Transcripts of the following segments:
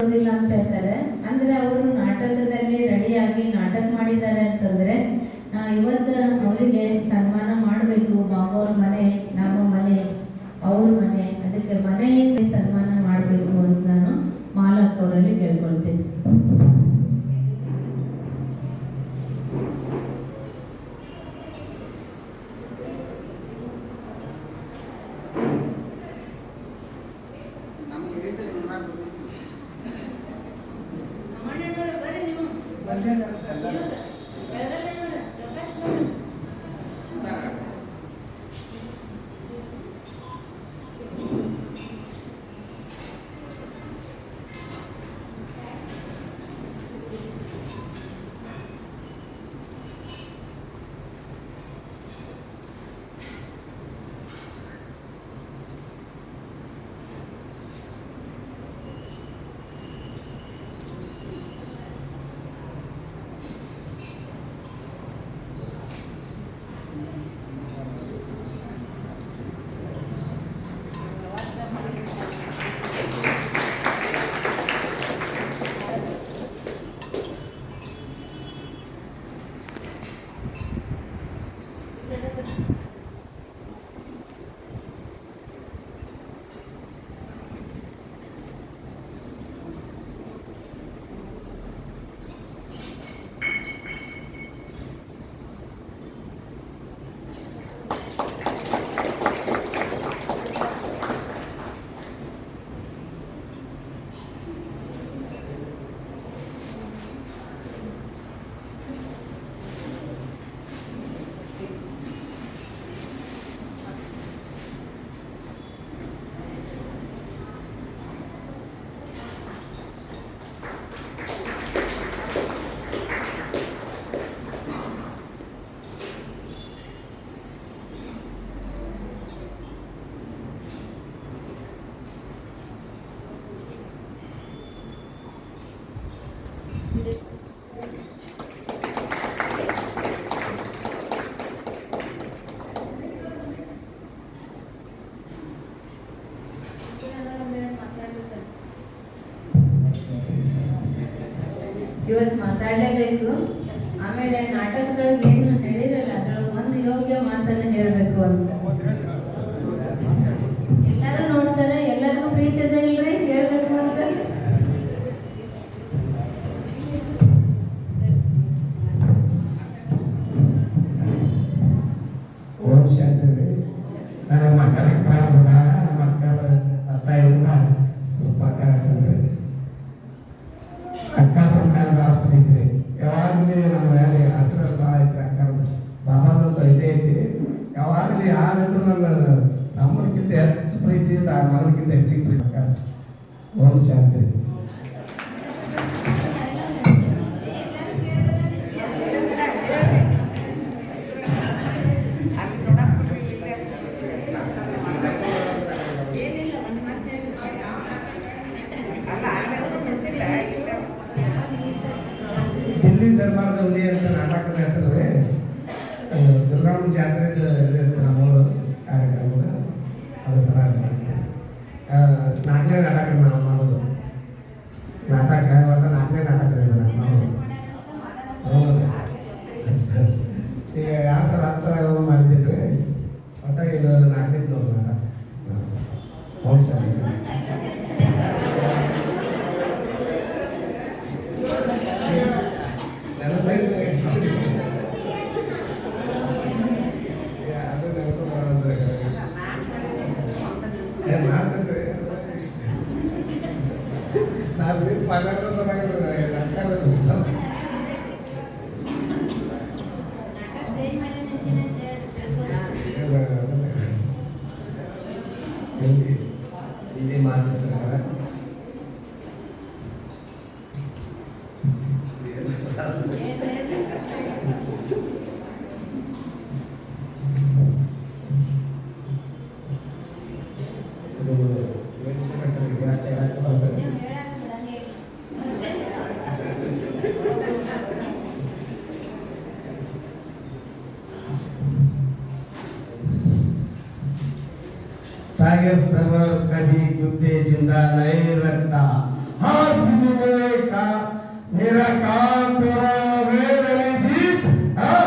ಇಲ್ಲ ಅಂತ ಹೇಳ್ತಾರೆ. ಅಂದ್ರೆ ಅವರು ನಾಟಕದಲ್ಲಿ ರೆಡಿಯಾಗಿ ನಾಟಕ ಮಾಡಿದ್ದಾರೆ ಅಂತಂದ್ರೆ ಇವತ್ತು ಅವರಿಗೆ ಸನ್ಮಾನ ಮಾಡಬೇಕು. ಬಾಬು ಅವ್ರ ಮನೆ, ನಮ್ಮ ಮನೆ, ಅವ್ರ ಮನೆ, ಅದಕ್ಕೆ ಮನೆಯಿಂದ ಸನ್ಮಾನ ಮಾಡಬೇಕು ಅಂತ ನಾನು ಮಾಲಕ್ ಅವರಲ್ಲಿ ಕೇಳ್ಕೊಳ್ತೀನಿ. ಇವತ್ತು ಮಾತಾಡಲೇಬೇಕು. ಆಮೇಲೆ ನಾಟಕಗಳಿಗೆ ಏನು ಹೇಳಿರಲ್ಲ ಅದ್ರೊಳಗೆ ಒಂದು ಯೋಗ್ಯ ಮಾತನ್ನು ಹೇಳಬೇಕು ಅಂತ ಎಲ್ಲರೂ ನೋಡ್ತಾರೆ. ಎಲ್ಲರಿಗೂ ಪ್ರೀತಿ ಅದ ಇಲ್ರಿ ಹೇಳ್ಬೇಕು ಅಂತ. ಓಂ ಶಾಂತಿ. ನನಗೆ ಮಾತಾಡಕ್ಕೆ ಪ್ರಾರಂಭ ನಮ್ಮ ಅಕ್ಕರ ಅತ್ತ ಇಲ್ಲ ಸ್ವಲ್ಪ ಮಾತಾಡಕ್ಕೆ ಅಕ್ಕ ಪ್ರಮಾಣ ಬಾಳ್ತಿದ್ರಿ. ಯಾವಾಗಲೂ ನಮ್ಮ ಮೇಲೆ ಹಸಿರು ಐತ್ರಿ ಅಕ್ಕ ಬಾಬಾನಂತ ಇದೇ ಐತಿ. ಯಾವಾಗಲೂ ಯಾರಿದ್ರು ನನ್ನ ನಮ್ಮಕ್ಕಿಂತ ಹೆಚ್ಚು ಪ್ರೀತಿ ಇದ್ದ ಆ ಮಗನಿಗಿಂತ ಹೆಚ್ಚಿಗೆ ಪ್ರೀತಿ ಅಕ್ಕ. ಓಂ ಶಾಂತಿ. ದಿಲ್ಲಿ ದರ್ಬಾರದ ಹುಲಿ ಅಂತ ನಾಟಕದ ಹೆಸರು ರೀ. ದುರ್ಗಮ್ಮ ಜಾತ್ರೆ ಇರುತ್ತೆ ನಮ್ಮೂರು ಕಾರ್ಯಕ್ರಮದ. ಅದು ಸರಾಗಿ ಮಾಡ್ತೀವಿ. 4ನೇ ನಾಟಕ ನಾವು ಮಾಡೋದು. ನಾಟಕ ಒಟ್ಟು 4ನೇ ನಾಟಕ ಇದೆ ನಾವು ಮಾಡೋದು. ಈಗ 2010 ಮಾಡಿದ್ದೀನಿ ರೀ. ಒಟ್ಟು ಇದು 4ನೇದು ನಾಟಕ. ಓಂ ಶಾಂತಿ. ಇಲ್ಲಿ ಮಾತಾಡ್ತಾರೆ. टाइगर सर्वर कभी कुत्ते जिंदा नहीं रखता। मेरा काम पूरा हुए मेरी जीत हाँ?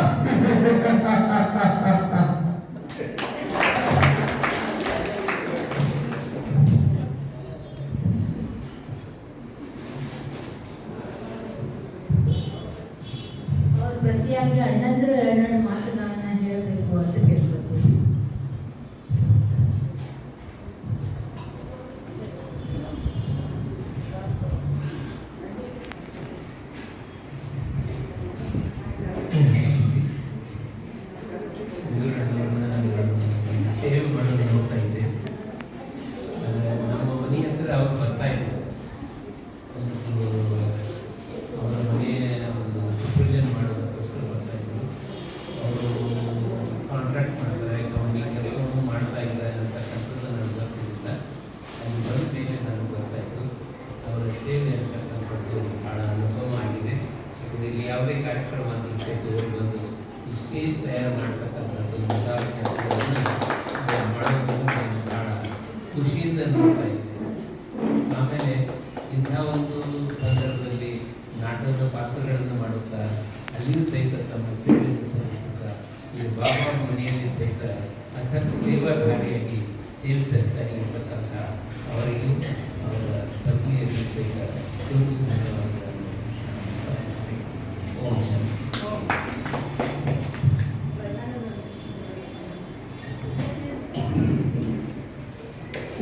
ಅವ್ರ ಪ್ರತಿಯಾಗಿ ಅಣ್ಣಂದ್ರು ಎರಡೆರಡು ಮಾತುಗಳನ್ನ ಹೇಳಬೇಕು ಅಂತ ಕೇಳ್ಬೇಕು. ಸೇವೆ ಮಾಡೋದು ನೋಡ್ತಾ ಇದ್ದೆ. ನಮ್ಮ ಮನೆ ಹತ್ರ ಅವ್ರು ಬರ್ತಾ ಇದ್ರು. ಒಂದು ಅವರ ಮನೆಯ ಒಂದು ಸೂಪರ್ವಿಷನ್ ಮಾಡೋದಕ್ಕೋಸ್ಕರ ಬರ್ತಾ ಇದ್ರು. ಅವರು ಕಾಂಟ್ರಾಕ್ಟ್ ಮಾಡ್ತಾರೆ, ಅವ್ರಿಗೆ ಕೆಲಸವನ್ನು ಮಾಡ್ತಾ ಇದ್ದಾರೆ ಅಂತಕ್ಕಂಥದ್ದು ನನಗೆ ಗೊತ್ತಿರಲಿಲ್ಲ. ಅದು ಬಂದ ಮೇಲೆ ನನಗೆ ಗೊತ್ತಾಯಿತು. ಅವರ ಸೇವೆ ಅಂತಕ್ಕಂಥದ್ದು ಭಾಳ ಅನುಭವ ಆಗಿದೆ. ಇಲ್ಲಿ ಯಾವುದೇ ಕಾರ್ಯಕ್ರಮ ನಿಂತಿದ್ದು ಒಂದು ಈ ಸ್ಟೇಜ್ ತಯಾರು ಮಾಡ್ತಕ್ಕಂಥದ್ದು ಮುಂತಾದ ಕೆಲಸಗಳನ್ನು ಮಾಡೋದು ನಾನು ಭಾಳ ಖುಷಿಯಿಂದ ನೋಡ್ತಾ ಇದ್ದೆ. ಆಮೇಲೆ ಇಂಥ ಒಂದು ಸಂದರ್ಭದಲ್ಲಿ ನಾಟಕದ ಪಾತ್ರಗಳನ್ನು ಮಾಡುತ್ತಾ ಅಲ್ಲಿಯೂ ಸಹಿತ ತಮ್ಮ ಸೇವೆಯನ್ನು ಸಲ್ಲಿಸುತ್ತಾ ಈ ಬಾಬಾ ಮನೆಯಲ್ಲಿ ಸಹಿತ ಅಂಥ ಸೇವಾಧಾರಿಯಾಗಿ ಸೇವೆ ಸಲ್ಲಿಸ್ತಾ ಇರತಕ್ಕಂಥ ಅವರಿಗೂ ಅವರ ಪತ್ನಿಯರಿಗೂ ಸಹಿತ ಧನ್ಯವಾದಗಳನ್ನು ಅರ್ಪಿಸ್ತೀನಿ. ಓಂ ಶಾಂತಿ.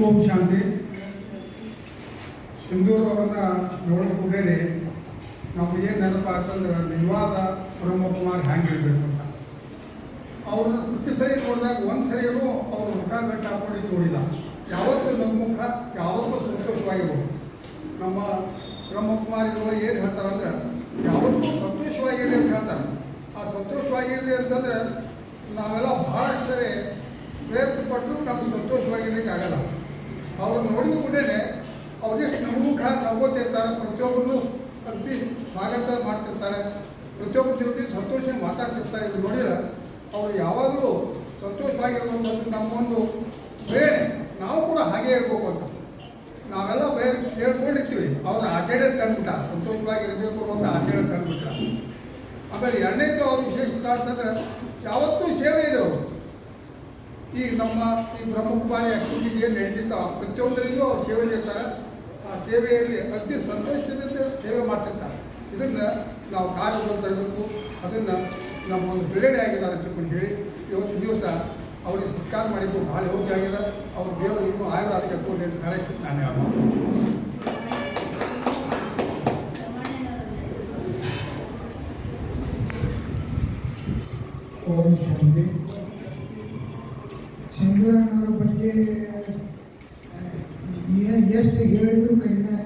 ಓಂ ಶಾಂತಿ. ಸಿಂಧೂರವ್ರನ್ನ ನೋಡಿದ ಕೂಡಲೇ ನಮ್ಗೆ ಏನು ನೆನಪಾಗ್ತಂದ್ರೆ ನಿಜವಾದ ಬ್ರಹ್ಮಕುಮಾರ್ ಹ್ಯಾಂಗಿರ್ಬೇಕು ಅಂತ. ಅವ್ರನ್ನ ಪ್ರತಿ ಸರಿ ನೋಡಿದಾಗ ಒಂದು ಸರಿಯೂ ಅವ್ರ ಮುಖ ಗಂಟು ಹಾಕೊಂಡಿದ್ದು ನೋಡಿಲ್ಲ. ಯಾವತ್ತೂ ನಮ್ಮ ಮುಖ ಯಾವತ್ತೂ ಸಂತೋಷವಾಗಿರ್ಬೋದು. ನಮ್ಮ ಬ್ರಹ್ಮಕುಮಾರಿಗಳು ಏನು ಹೇಳ್ತಾರೆ ಅಂದ್ರೆ ಯಾವತ್ತೂ ಸಂತೋಷವಾಗಿರ್ರಿ ಅಂತ ಹೇಳ್ತಾರೆ. ಆ ಸಂತೋಷವಾಗಿರ್ರಿ ಅಂತಂದ್ರೆ ನಾವೆಲ್ಲ ಭಾಳಷ್ಟು ಸರಿ ಪ್ರಯತ್ನ ಪಟ್ಟರು ನಮ್ಗೆ ಸಂತೋಷವಾಗಿರ್ಲಿಕ್ಕೆ ಆಗಲ್ಲ. ಅವ್ರನ್ನ ನೋಡಿದ ಕೂಡಲೇ ಅವ್ರಿಗೆ ನಮ್ಮ ಮುಖ ನಗೋತಿರ್ತಾರೆ. ಪ್ರತಿಯೊಬ್ಬರನ್ನು ಅತಿ ಸ್ವಾಗತ ಮಾಡ್ತಿರ್ತಾರೆ. ಪ್ರತಿಯೊಬ್ಬರ ಜೊತೆ ಸಂತೋಷ ಮಾತಾಡ್ತಿರ್ತಾರೆ. ಇದು ನೋಡಿದ್ರೆ ಅವರು ಯಾವಾಗಲೂ ಸಂತೋಷವಾಗಿರುವಂಥದ್ದು ನಮ್ಮೊಂದು ಪ್ರೇರಣೆ. ನಾವು ಕೂಡ ಹಾಗೇ ಇರಬೇಕು ಅಂತ ನಾವೆಲ್ಲ ಬೇರೆ ಹೇಳ್ಕೊಂಡಿರ್ತೀವಿ. ಅವ್ರ ಆಚರಣೆ ತಂದ್ಬಿಟ್ಟ ಸಂತೋಷವಾಗಿರಬೇಕು ಅಂತ ಆಚರಣೆ ತಂದ್ಬಿಟ್ಟ. ಆಮೇಲೆ ಎರಡನೇದು ಅವ್ರ ವಿಶೇಷತೆ ಅಂತಂದ್ರೆ ಯಾವತ್ತೂ ಸೇವೆ ಇದೆ ಅವರು. ಈ ನಮ್ಮ ಈ ಬ್ರಹ್ಮಕುಮಾರಿ ಆಕ್ಟಿವಿಟೀಸ್ ಏನು ನಡೀತಿರ್ತಾವ ಪ್ರತಿಯೊಂದರಲ್ಲೂ ಅವ್ರು ಸೇವೆ ಇರ್ತಾರೆ. ಆ ಸೇವೆಯಲ್ಲಿ ಅತಿ ಸಂತೋಷದಿಂದ ಸೇವೆ ಮಾಡ್ತಿರ್ತಾರೆ. ಇದನ್ನು ನಾವು ಕಾರ್ಯಗಳು ತರಬೇಕು. ಅದನ್ನು ನಮ್ಮ ಒಂದು ಪ್ರೇರಣೆ ಆಗಿದೆ ಅಂತ ತಿಳ್ಕೊಂಡು ಹೇಳಿ ಇವತ್ತು ದಿವಸ ಅವರಿಗೆ ಸತ್ಕಾರ ಮಾಡಿದ್ದು ಭಾಳ ಯೋಗ್ಯ ಆಗಿದೆ. ಅವ್ರ ದೇವರು ಇನ್ನೂ ಆಯುರ್ವೇದಕ್ಕೆ ಕೊಡಿ ಅಂತ ಹೇಳಕ್ಕೆ ನಾನು ಹೇಳ್ಬೋದು. ಓಂ ಶಾಂತಿ. ಸಿಂಧೂರಣ್ಣವ್ರ ಬಗ್ಗೆ ಎಷ್ಟು ಹೇಳಿದ್ರು ಕಡಿಮೆ,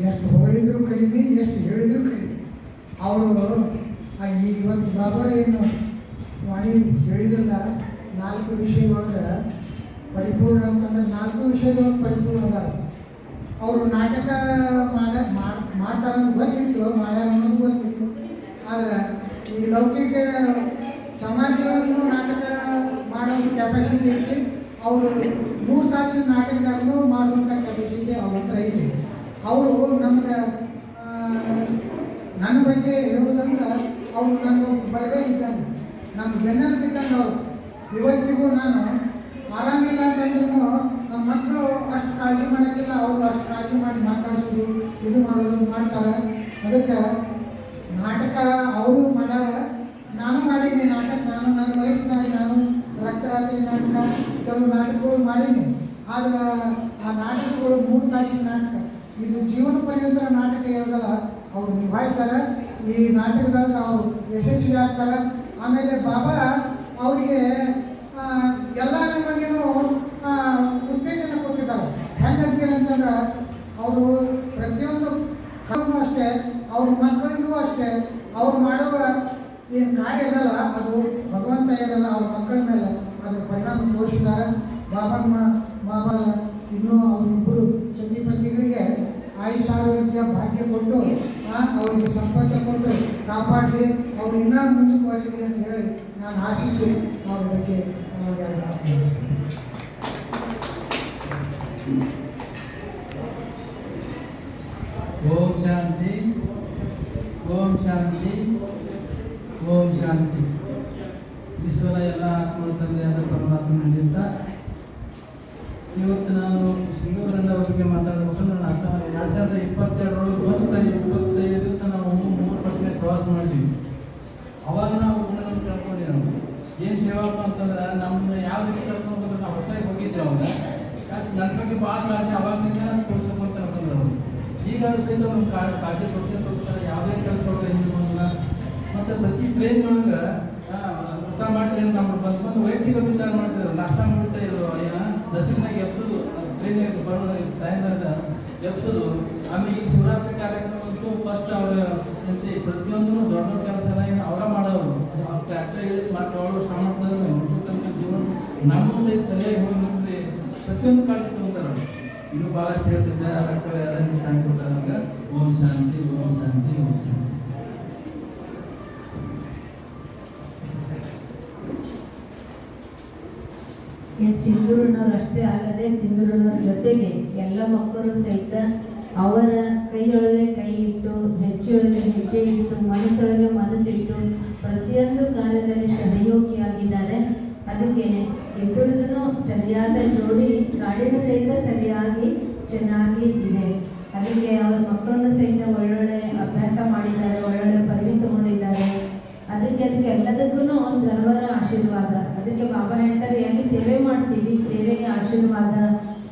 ಎಷ್ಟು ಹೊಗಳಿದ್ರು ಕಡಿಮೆ, ಎಷ್ಟು ಹೇಳಿದ್ರು ಕಡಿಮೆ. ಅವರು ಇವತ್ತು ಬಾಬರ್ ಏನು ವಾಣಿ ಹೇಳಿದ್ರಲ್ಲ 4 ವಿಷಯದೊಳಗೆ ಪರಿಪೂರ್ಣ ಅಂತಂದ್ರೆ 4 ವಿಷಯದೊಳಗೆ ಪರಿಪೂರ್ಣ ಅದಾರ. ಅವರು ನಾಟಕ ಮಾಡ್ತಾರೆ ಅನ್ನೋದು ಗೊತ್ತಿತ್ತು, ಮಾಡ್ಯಾರ ಅನ್ನೋದು ಗೊತ್ತಿತ್ತು. ಆದರೆ ಈ ಲೌಕಿಕ ಸಮಾಜದೊಳಗೂ ನಾಟಕ ಮಾಡೋ ಕೆಪಾಸಿಟಿ ಐತಿ. ಅವರು 3 ತಾಸಿನ ನಾಟಕದಾಗೂ ಮಾಡುವಂಥ ಕೆಪಾಸಿಟಿ ಅವ್ರ ಹತ್ರ ಐತಿ. ಅವರು ನಮ್ಗೆ ನನ್ನ ಬಗ್ಗೆ ಹೇಳೋದಂದ್ರೆ ಅವರು ನನಗೆ ಬಲಗೈ ಇದ್ದಂಗೆ, ನಮ್ಮ ಬೆನ್ನಲ್ಲಿ ಬಿದ್ದಂಗೆ. ಅವರು ಇವತ್ತಿಗೂ ನಾನು ಆರಾಮಿಲ್ಲ ಅಂತಂದ್ರೂ ನಮ್ಮ ಮಕ್ಕಳು ಅಷ್ಟು ಕಾಳಜಿ ಮಾಡೋಕ್ಕಿಲ್ಲ, ಅವರು ಅಷ್ಟು ಕಾಳಜಿ ಮಾಡಿ ಮಾತಾಡಿಸೋದು ಇದು ಮಾಡೋದು ಮಾಡ್ತಾರೆ. ಅದಕ್ಕೆ ನಾಟಕ ಅವರು ಮಾಡ್ಯಾರ, ನಾನು ಮಾಡೀನಿ ನಾಟಕ. ನಾನು ನನ್ನ ವಯಸ್ಸಿನಾಗ ನಾನು ರಕ್ತರಾತ್ರಿ ನಾಟಕ ಕೆಲವು ನಾಟಕಗಳು ಮಾಡೀನಿ. ಆದ್ರೆ ಆ ನಾಟಕಗಳು 3 ತಾಸಿನ ನಾಟಕ. ಇದು ಜೀವನ ಪರ್ಯಂತರ ನಾಟಕ ಇರೋದಲ್ಲ, ಅವರು ನಿಭಾಯಿಸ್ತಾರೆ. ಈ ನಾಟಕದಾಗ ಅವರು ಯಶಸ್ವಿ ಆಗ್ತಾರೆ. ಆಮೇಲೆ ಬಾಬಾ ಅವರಿಗೆ ಎಲ್ಲ ನಮಗೇನು ಉತ್ತೇಜನ ಕೊಟ್ಟಿದ್ದಾರೆ. ಹೆಂಗಂತೀರ ಅಂತಂದ್ರೆ ಅವರು ಪ್ರತಿಯೊಂದು ಕಾಲೂ ಅಷ್ಟೇ, ಅವ್ರ ಮಕ್ಕಳಿಗೂ ಅಷ್ಟೇ, ಅವ್ರು ಮಾಡುವ ಏನು ಕಾರ್ಯ ಇದಲ್ಲ ಅದು ಭಗವಂತ ಏನಲ್ಲ ಅವ್ರ ಮಕ್ಕಳ ಮೇಲೆ ಅದರ ಪರಿಣಾಮ ತೋರಿಸಿದ್ದಾರೆ. ಬಾಬಾ ಇನ್ನೂ ಅವರಿಬ್ಬರು ಸತಿಪತಿಗಳಿಗೆ ಆಯುಷಾರೋಗ್ಯ ಭಾಗ್ಯ ಕೊಟ್ಟು ಅವರಿಗೆ ಸಂಪರ್ಕ ಕೊಟ್ಟು ಕಾಪಾಡಲಿ, ಅವ್ರು ಇನ್ನೂ ಮುಂದಕ್ಕೆ ಬರಲಿ ಅಂತ ಹೇಳಿ ನಾನು ಆಶಿಸಿ ಅವ್ರ ಬಗ್ಗೆ ಓಂ ಶಾಂತಿ. ಓಂ ಶಾಂತಿ ಓಂ ಶಾಂತಿ. ವಿಶ್ವದ ಎಲ್ಲ ಆತ್ಮಗಳ ತಂದೆಯಾದ ಪರಮಾತ್ಮನಿಂದ ಇವತ್ತು ನಾನು ಸಿಂಧೂರಿಂದ ಅವರಿಗೆ ಮಾತಾಡಬೇಕು. ನಾನು 2022 ಫಸ್ಟ್ 25 ದಿವಸ ನಾವು 3 ಬಸ್ಸಿನ ಕ್ರಾಸ್ ಮಾಡಿದ್ವಿ. ಅವಾಗ ನಾವು ಗುಣಗಳನ್ನು ಕಳ್ಕೊಂಡ್ವಿ. ನಾವು ಏನು ಸೇವಾಪ ಅಂತಂದ್ರೆ ನಮ್ಮನ್ನ ಯಾವ ರೀತಿ ಕರ್ಕೊಂಡು ನಾವು ಹೊಸದಾಗಿ ಹೋಗಿದ್ದೆ. ಅವಾಗ ನನ್ನ ಬಗ್ಗೆ ಭಾಳ ಕಾಳಜಿ ಅವಾಗಿನಿಂದ ನಾನು ತೋರಿಸ್ಕೊಂತ ಅನ್ಕೊಂಡ್ರೆ ಅವರು ಈಗ ಸಹಿತ ಒಂದು ಕಾಳಜಿ ತೋರಿಸ್ತಾರೆ. ಯಾವುದೇ ಕೆಲಸ ಕೊಡೋದು ಹಿಂದೆ ಬಂದಿಲ್ಲ. ಮತ್ತು ಪ್ರತಿ ಟ್ರೈನ್ಯೊಳಗೆ ಊಟ ಮಾಡಿ ನಮ್ಮ ಬಂದು ವೈಯಕ್ತಿಕ ವಿಚಾರ ಮಾಡ್ತಿದ್ರು. ನಾಷ್ಟ ಮಾಡ್ತಾ ಇದ್ರು. ಬಸ್ಸಿನಾಗ ಎಬ್ಸೋದು, ಟ್ರೈನಾಗ ಬರೋದು ಟೈಮ್ದಾಗ ಎಬ್ಸೋದು. ಆಮೇಲೆ ಈ ಶಿವರಾತ್ರಿ ಕಾರ್ಯಕ್ರಮ ಅಂತೂ ಫಸ್ಟ್ ಅವ್ರ ಪ್ರತಿಯೊಂದು ದೊಡ್ಡ ದೊಡ್ಡ ಕೆಲಸ ಎಲ್ಲ ಅವರ ಮಾಡೋರು. ಟ್ರ್ಯಾಕ್ಟರ್ ಹೇಳಿ ಮತ್ತೆ ಅವರು ಶ್ರಮ ಮಾಡ್ತಾರೆ. ಮುಗಿಸ್ತಂತ ಜೀವನ ನಮ್ಮ ಸಹಿತ ಸರಿಯಾಗಿ ಹೋಗಿ ಪ್ರತಿಯೊಂದು ಕಾಳಜಿ ತಗೋತಾರೆ. ಇನ್ನು ಭಾಳಷ್ಟು ಹೇಳ್ತಿದ್ದೆ. ಅದಕ್ಕೆ ಅದನ್ನು ಟೈಮ್ ಕೊಟ್ಟಾಗ ಓಂ ಶಾಂತಿ ಓಂ ಶಾಂತಿ ಓಂ ಶಾಂತಿ. ಸಿಂಧೂರಿನವ್ರು ಅಷ್ಟೇ ಅಲ್ಲದೆ ಸಿಂಧೂರಿನವ್ರ ಜೊತೆಗೆ ಎಲ್ಲ ಮಕ್ಕಳು ಸಹಿತ ಅವರ ಕೈಯೊಳಗೆ ಕೈ ಇಟ್ಟು, ಹೆಜ್ಜೆಯೊಳಗೆ ಹೆಜ್ಜೆ ಇಟ್ಟು, ಮನಸ್ಸೊಳಗೆ ಮನಸ್ಸಿಟ್ಟು ಪ್ರತಿಯೊಂದು ಕಾರ್ಯದಲ್ಲಿ ಸಹಯೋಗಿಯಾಗಿದ್ದಾರೆ. ಅದಕ್ಕೆ ಇಬ್ಬರದೂ ಸರಿಯಾದ ಜೋಡಿ, ಗಾಡಿನೂ ಸಹಿತ ಸರಿಯಾಗಿ ಚೆನ್ನಾಗಿ ಇದೆ. ಅದಕ್ಕೆ ಅವ್ರ ಮಕ್ಕಳನ್ನು ಸಹಿತ ಒಳ್ಳೊಳ್ಳೆ ಅಭ್ಯಾಸ ಮಾಡಿದ್ದಾರೆ, ಒಳ್ಳೊಳ್ಳೆ ಪದವಿ ತಗೊಂಡಿದ್ದಾರೆ. ಅದಕ್ಕೆ ಎಲ್ಲದಕ್ಕೂ ಸರ್ವರ ಆಶೀರ್ವಾದ. ಅದಕ್ಕೆ ಬಾಬಾ ಹೇಳ್ತಾರೆ, ಎಲ್ಲಿ ಸೇವೆ ಮಾಡ್ತೀವಿ ಸೇವೆಗೆ ಆಶೀರ್ವಾದ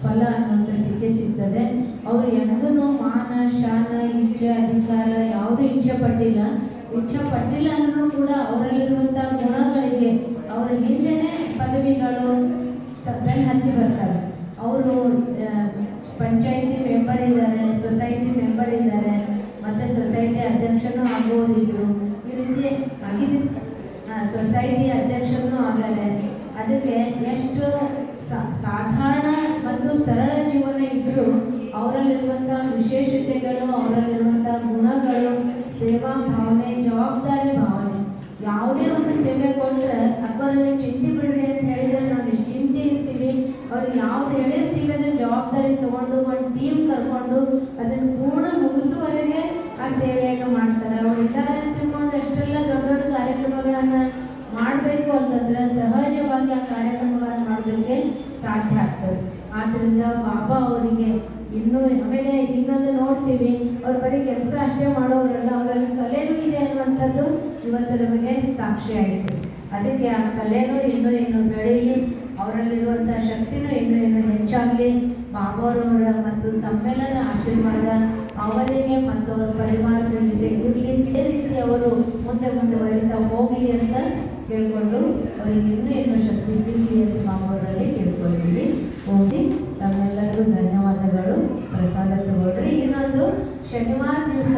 ಫಲ ಅನ್ನುವಂಥ ಸಿಗ್ತದೆ. ಅವರು ಎಂದೂ ಮಾನ ಶಾನ ಇಚ್ಛೆ ಅಧಿಕಾರ ಯಾವುದೂ ಇಚ್ಛೆ ಪಟ್ಟಿಲ್ಲ ಅಂದ್ರೂ ಕೂಡ ಅವರಲ್ಲಿರುವಂಥ ಗುಣಗಳಿಗೆ ಅವರ ಹಿಂದೆನೇ ಪದವಿಗಳು ಬೆನ್ನು ಹತ್ತಿ ಬರ್ತಾರೆ. ಅವರು ಪಂಚಾಯಿತಿ ಮೆಂಬರ್ ಇದ್ದಾರೆ, ಸೊಸೈಟಿ ಮೆಂಬರ್ ಇದ್ದಾರೆ, ಮತ್ತು ಸೊಸೈಟಿ ಅಧ್ಯಕ್ಷನೂ ಆಗೋರಿದ್ರು. ಈ ರೀತಿ ಆಗಿದ್ದು ಸೊಸೈಟಿ ಅಧ್ಯಕ್ಷನೂ ಆಗಾರೆ. ಅದಕ್ಕೆ ಎಷ್ಟು ಸಾಧಾರಣ ಮತ್ತು ಸರಳ ಜೀವನ ಇದ್ದರೂ ಅವರಲ್ಲಿರುವಂಥ ವಿಶೇಷತೆಗಳು, ಅವರಲ್ಲಿರುವಂಥ ಗುಣಗಳು, ಸೇವಾ ಭಾವನೆ, ಜವಾಬ್ದಾರಿ ಭಾವನೆ. ಯಾವುದೇ ಒಂದು ಸೇವೆ ಕೊಟ್ಟರೆ ಅಕ್ಕವರಲ್ಲಿ ಚಿಂತೆ ಬಿಡ್ರಿ ಅಂತ ಹೇಳಿದರೆ ನಾವು ನಿಶ್ಚಿಂತೆ ಇರ್ತೀವಿ. ಅವ್ರಿಗೆ ಯಾವ್ದು ಹೇಳಿರ್ತೀವಿ ಅದನ್ನು ಜವಾಬ್ದಾರಿ ತಗೊಂಡು ಒಂದು ಟೀಮ್ ಕರ್ಕೊಂಡು ಅದನ್ನು ಪೂರ್ಣ ಮುಗಿಸುವವರೆಗೆ ಆ ಸೇವೆಯನ್ನು ಮಾಡ್ತಾರೆ. ಅವ್ರು ಇದ್ದಾರೆ ಅಂತ ತಿಳ್ಕೊಂಡು ಎಷ್ಟೆಲ್ಲ ದೊಡ್ಡ ದೊಡ್ಡ ಕಾರ್ಯಕ್ರಮಗಳನ್ನು ಮಾಡಬೇಕು ಅಂತಂದ್ರೆ ಸಹಜವಾಗಿ ಆ ಕಾರ್ಯಕ್ರಮಗಳನ್ನು ಮಾಡೋದಕ್ಕೆ ಸಾಧ್ಯ ಆಗ್ತದೆ. ಆದ್ದರಿಂದ ಬಾಬಾ ಅವರಿಗೆ ಆಮೇಲೆ ಇನ್ನೊಂದು ನೋಡ್ತೀವಿ, ಅವ್ರು ಬರೀ ಕೆಲಸ ಅಷ್ಟೇ ಮಾಡೋರಲ್ಲ, ಅವರಲ್ಲಿ ಕಲೆನೂ ಇದೆ ಅನ್ನುವಂಥದ್ದು ಇವತ್ತು ನಮಗೆ ಸಾಕ್ಷಿ ಆಯಿತು. ಅದಕ್ಕೆ ಆ ಕಲೆನೂ ಇನ್ನೂ ಬೆಳೀಲಿ, ಅವರಲ್ಲಿರುವಂಥ ಶಕ್ತಿನೂ ಇನ್ನೂ ಹೆಚ್ಚಾಗಲಿ. ಬಾಬಾರವರ ಮತ್ತು ತಮ್ಮೆಲ್ಲರ ಆಶೀರ್ವಾದ ಅವರಿಗೆ ಮತ್ತು ಅವರ ಪರಿವಾರದ ಜೊತೆಗಿರಲಿ. ಇದೇ ರೀತಿ ಅವರು ಮುಂದುವರಿತಾ ಹೋಗಲಿ ಅಂತ ಕೇಳಿಕೊಂಡು ಅವರಿಗೆ ಇನ್ನೂ ಶಕ್ತಿ ಸಿಗಲಿ ಅಂತ ಬಾಬಾವರಲ್ಲಿ ಕೇಳ್ಕೊಳ್ತೀವಿ. ಓದಿ ತಮ್ಮೆಲ್ಲರಿಗೂ ಧನ್ಯವಾದಗಳು. ಪ್ರಸಾದ ತಗೊಳ್ರಿ. ಇನ್ನೊಂದು ಶನಿವಾರ ದಿವಸ